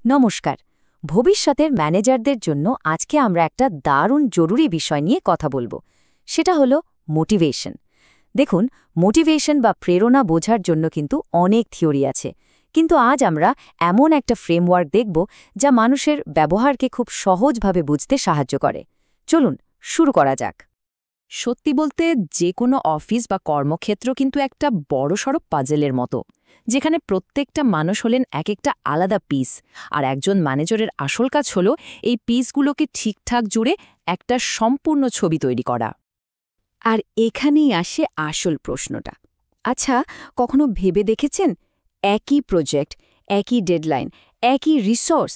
নমস্কার। ভবিষ্যতের ম্যানেজারদের জন্য আজকে আমরা একটা দারুণ জরুরি বিষয় নিয়ে কথা বলবো। সেটা হলো মোটিভেশন। দেখুন, মোটিভেশন বা প্রেরণা বোঝার জন্য কিন্তু অনেক থিওরি আছে, কিন্তু আজ আমরা এমন একটা ফ্রেমওয়ার্ক দেখব যা মানুষের ব্যবহারকে খুব সহজভাবে বুঝতে সাহায্য করে। চলুন শুরু করা যাক। সত্যি বলতে যে কোনো অফিস বা কর্মক্ষেত্র কিন্তু একটা বড়সড় পাজেলের মতো, যেখানে প্রত্যেকটা মানুষ হলেন এক একটা আলাদা পিস, আর একজন ম্যানেজারের আসল কাজ হলো এই পিসগুলোকে ঠিকঠাক জুড়ে একটা সম্পূর্ণ ছবি তৈরি করা। আর এখানেই আসে আসল প্রশ্নটা। আচ্ছা, কখনো ভেবে দেখেছেন একই প্রজেক্ট, একই ডেডলাইন, একই রিসোর্স,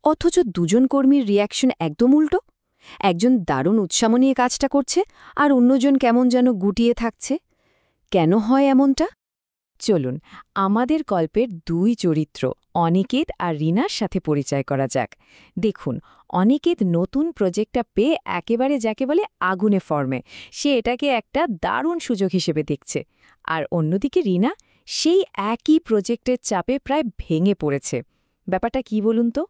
অথচ দুজন কর্মীর রিয়াকশন একদম উল্টো? একজন দারুণ উৎসাহ নিয়ে কাজটা করছে আর অন্যজন কেমন যেন গুটিয়ে থাকছে। কেন হয় এমনটা? চলুন আমাদের গল্পের দুই চরিত্র অনিকেত আর রিনার সাথে পরিচয় করা যাক। দেখুন, অনিকেত নতুন প্রজেক্টটা পেয়ে একেবারে যাকে বলে আগুনে ফর্মে, সে এটাকে একটা দারুণ সুযোগ হিসেবে দেখছে। আর অন্যদিকে রিনা সেই একই প্রজেক্টের চাপে প্রায় ভেঙে পড়েছে। ব্যাপারটা কি বলুন তো?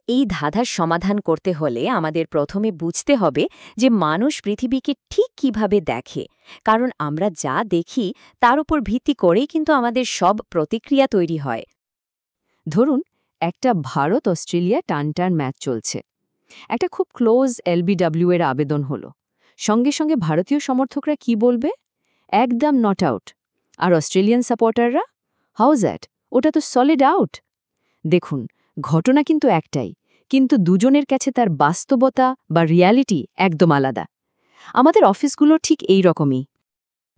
এই ধাঁধার সমাধান করতে হলে আমাদের প্রথমে বুঝতে হবে যে মানুষ পৃথিবীকে ঠিক কিভাবে দেখে, কারণ আমরা যা দেখি তার উপর ভিত্তি করেই কিন্তু আমাদের সব প্রতিক্রিয়া তৈরি হয়। ধরুন, একটা ভারত অস্ট্রেলিয়া টানটান ম্যাচ চলছে। একটা খুব ক্লোজ এলবিডব্লিউ এর আবেদন হলো। সঙ্গে সঙ্গে ভারতীয় সমর্থকরা কি বলবে? একদম নট আউট। আর অস্ট্রেলিয়ান সাপোর্টাররা, হাউজ দ্যাট, ওটা তো সলিড আউট। দেখুন, ঘটনা কিন্তু একটাই, কিন্তু দুজনের কাছে তার বাস্তবতা বা রিয়ালিটি একদম আলাদা। আমাদের অফিসগুলো ঠিক এই রকমই।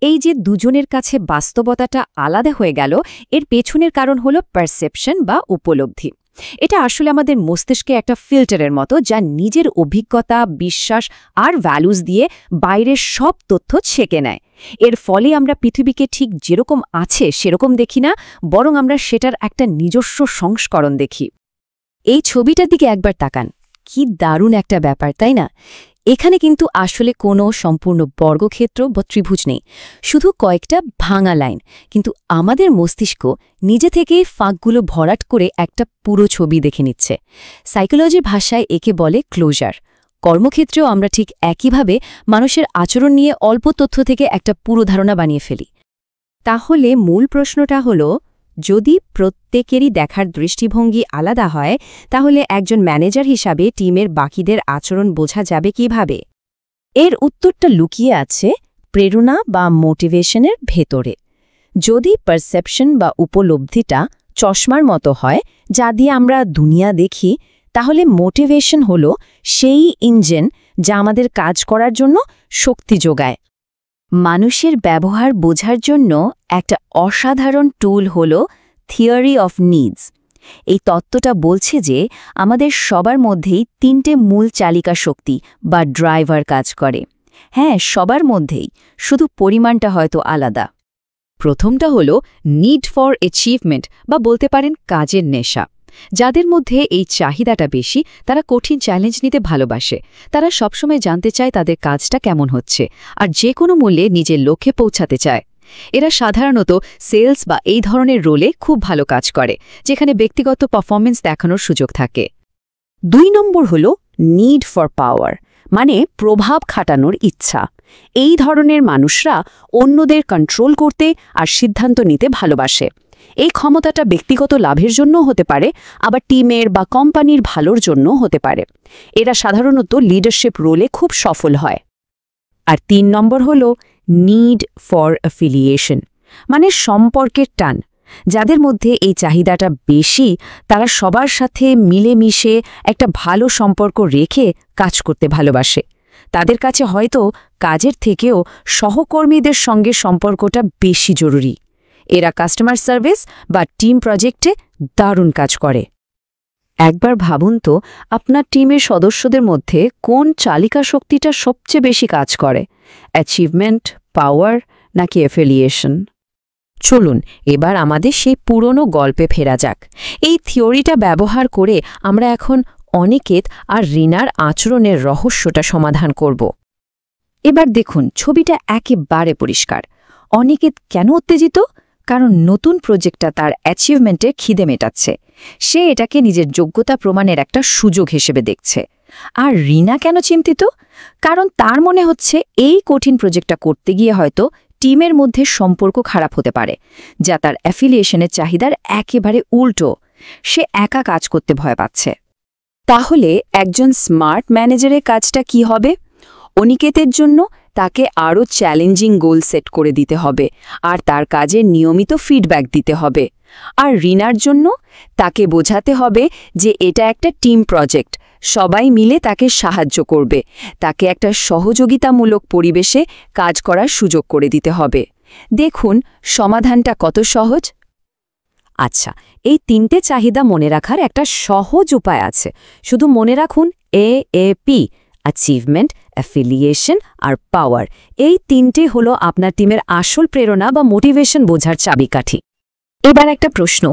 এই যে দুজনের কাছে বাস্তবতাটা আলাদা হয়ে গেল, এর পেছনের কারণ হলো পারসেপশন বা উপলব্ধি। এটা আসলে আমাদের মস্তিষ্কে একটা ফিল্টারের মতো, যা নিজের অভিজ্ঞতা, বিশ্বাস আর ভ্যালুস দিয়ে বাইরের সব তথ্য ছেঁকে নেয়। এর ফলে আমরা পৃথিবীকে ঠিক যেরকম আছে সেরকম দেখি না, বরং আমরা সেটার একটা নিজস্ব সংস্করণ দেখি। এই ছবিটার দিকে একবার তাকান, কি দারুণ একটা ব্যাপার, তাই না? এখানে কিন্তু আসলে কোনো সম্পূর্ণ বর্গক্ষেত্র বা ত্রিভুজ নেই, শুধু কয়েকটা ভাঙা লাইন, কিন্তু আমাদের মস্তিষ্ক নিজে থেকেই ফাঁকগুলো ভরাট করে একটা পুরো ছবি দেখে নিচ্ছে। সাইকোলজির ভাষায় একে বলে ক্লোজার। কর্মক্ষেত্রেও আমরা ঠিক একইভাবে মানুষের আচরণ নিয়ে অল্প তথ্য থেকে একটা পুরো ধারণা বানিয়ে ফেলি। তাহলে মূল প্রশ্নটা হলো, যদি প্রত্যেকেরই দেখার দৃষ্টিভঙ্গি আলাদা হয়, তাহলে একজন ম্যানেজার হিসাবে টিমের বাকিদের আচরণ বোঝা যাবে কিভাবে? এর উত্তরটা লুকিয়ে আছে প্রেরণা বা মোটিভেশনের ভেতরে। যদি পারসেপশন বা উপলব্ধিটা চশমার মতো হয়, যা দিয়ে আমরা দুনিয়া দেখি, তাহলে মোটিভেশন হলো সেই ইঞ্জিন যা আমাদের কাজ করার জন্য শক্তি যোগায়। মানুষের ব্যবহার বোঝার জন্য একটা অসাধারণ টুল হল থিওরি অফ নিডস। এই তত্ত্বটা বলছে যে আমাদের সবার মধ্যেই তিনটে মূল চালিকা শক্তি বা ড্রাইভার কাজ করে। হ্যাঁ, সবার মধ্যেই, শুধু পরিমাণটা হয়তো আলাদা। প্রথমটা হল নিড ফর অ্যাচিভমেন্ট বা বলতে পারেন কাজের নেশা। যাদের মধ্যে এই চাহিদাটা বেশি, তারা কঠিন চ্যালেঞ্জ নিতে ভালোবাসে। তারা সবসময় জানতে চায় তাদের কাজটা কেমন হচ্ছে, আর যে কোনো মূল্যে নিজের লক্ষ্যে পৌঁছাতে চায়। এরা সাধারণত সেলস বা এই ধরনের রোলে খুব ভালো কাজ করে, যেখানে ব্যক্তিগত পারফরমেন্স দেখানোর সুযোগ থাকে। 2 নম্বর হল নিড ফর পাওয়ার, মানে প্রভাব খাটানোর ইচ্ছা। এই ধরনের মানুষরা অন্যদের কন্ট্রোল করতে আর সিদ্ধান্ত নিতে ভালোবাসে। এই ক্ষমতাটা ব্যক্তিগত লাভের জন্য হতে পারে, আবার টিমের বা কোম্পানির ভালোর জন্য হতে পারে। এরা সাধারণত লিডারশিপ রোলে খুব সফল হয়। আর 3 নম্বর হল নিড ফর অ্যাফিলিয়েশন, মানে সম্পর্কের টান। যাদের মধ্যে এই চাহিদাটা বেশি, তারা সবার সাথে মিলেমিশে একটা ভালো সম্পর্ক রেখে কাজ করতে ভালোবাসে। তাদের কাছে হয়তো কাজের থেকেও সহকর্মীদের সঙ্গে সম্পর্কটা বেশি জরুরি। এরা কাস্টমার সার্ভিস বা টিম প্রজেক্টে দারুণ কাজ করে। একবার ভাবুন তো, আপনার টিমের সদস্যদের মধ্যে কোন চালিকা শক্তিটা সবচেয়ে বেশি কাজ করে? অ্যাচিভমেন্ট, পাওয়ার নাকি অ্যাফিলিয়েশন? চলুন এবার আমাদের সেই পুরনো গল্পে ফেরা যাক। এই থিওরিটা ব্যবহার করে আমরা এখন অনিকেত আর রিনার আচরণের রহস্যটা সমাধান করব। এবার দেখুন, ছবিটা একেবারে পরিষ্কার। অনিকেত কেন উত্তেজিত? কারণ নতুন প্রজেক্টটা তার অ্যাচিভমেন্টের খিদে মেটাচ্ছে। সে এটাকে নিজের যোগ্যতা প্রমাণের একটা সুযোগ হিসেবে দেখছে। আর রিনা কেন চিন্তিত? কারণ তার মনে হচ্ছে এই কঠিন প্রজেক্টটা করতে গিয়ে হয়তো টিমের মধ্যে সম্পর্ক খারাপ হতে পারে, যা তার অ্যাফিলিয়েশনের চাহিদার একেবারে উল্টো। সে একা কাজ করতে ভয় পাচ্ছে। তাহলে একজন স্মার্ট ম্যানেজারের কাজটা কি হবে? অনিকেতের জন্য তাকে আরও চ্যালেঞ্জিং গোল সেট করে দিতে হবে আর তার কাজে নিয়মিত ফিডব্যাক দিতে হবে। আর রিনার জন্য তাকে বোঝাতে হবে যে এটা একটা টিম প্রজেক্ট, সবাই মিলে তাকে সাহায্য করবে, তাকে একটা সহযোগিতামূলক পরিবেশে কাজ করার সুযোগ করে দিতে হবে। দেখুন সমাধানটা কত সহজ। আচ্ছা, এই 3টে চাহিদা মনে রাখার একটা সহজ উপায় আছে। শুধু মনে রাখুন AAP, অ্যাচিভমেন্ট, অ্যাফিলিয়েশন আর পাওয়ার। এই 3টে হলো আপনার টিমের আসল প্রেরণা বা মোটিভেশন বোঝার চাবিকাঠি। এবার একটা প্রশ্ন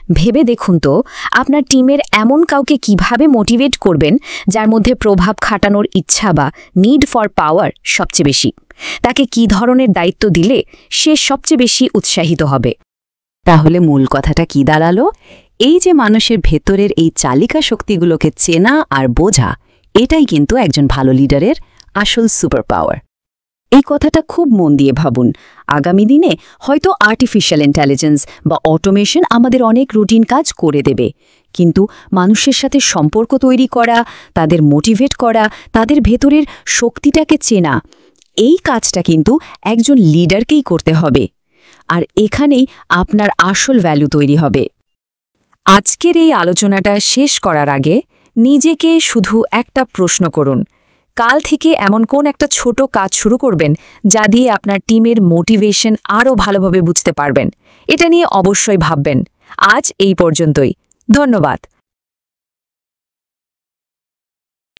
ভেবে দেখুন তো, আপনার টিমের এমন কাউকে কিভাবে মোটিভেট করবেন যার মধ্যে প্রভাব খাটানোর ইচ্ছা বা নিড ফর পাওয়ার সবচেয়ে বেশি? তাকে কি ধরনের দায়িত্ব দিলে সে সবচেয়ে বেশি উৎসাহিত হবে? তাহলে মূল কথাটা কি দাঁড়ালো? এই যে মানুষের ভেতরের এই চালিকা শক্তিগুলোকে চেনা আর বোঝা, এটাই কিন্তু একজন ভালো লিডারের আসল সুপার পাওয়ার। এই কথাটা খুব মন দিয়ে ভাবুন। আগামী দিনে হয়তো আর্টিফিশিয়াল ইন্টেলিজেন্স বা অটোমেশন আমাদের অনেক রুটিন কাজ করে দেবে, কিন্তু মানুষের সাথে সম্পর্ক তৈরি করা, তাদের মোটিভেট করা, তাদের ভেতরের শক্তিটাকে চেনা, এই কাজটা কিন্তু একজন লিডারকেই করতে হবে। আর এখানেই আপনার আসল ভ্যালু তৈরি হবে। আজকের এই আলোচনাটা শেষ করার আগে নিজেকে শুধু একটা প্রশ্ন করুন। কাল থেকে এমন কোন একটা ছোট কাজ শুরু করবেন যা দিয়ে আপনার টিমের মোটিভেশন আরও ভালোভাবে বুঝতে পারবেন? এটা নিয়ে অবশ্যই ভাববেন। আজ এই পর্যন্তই। ধন্যবাদ।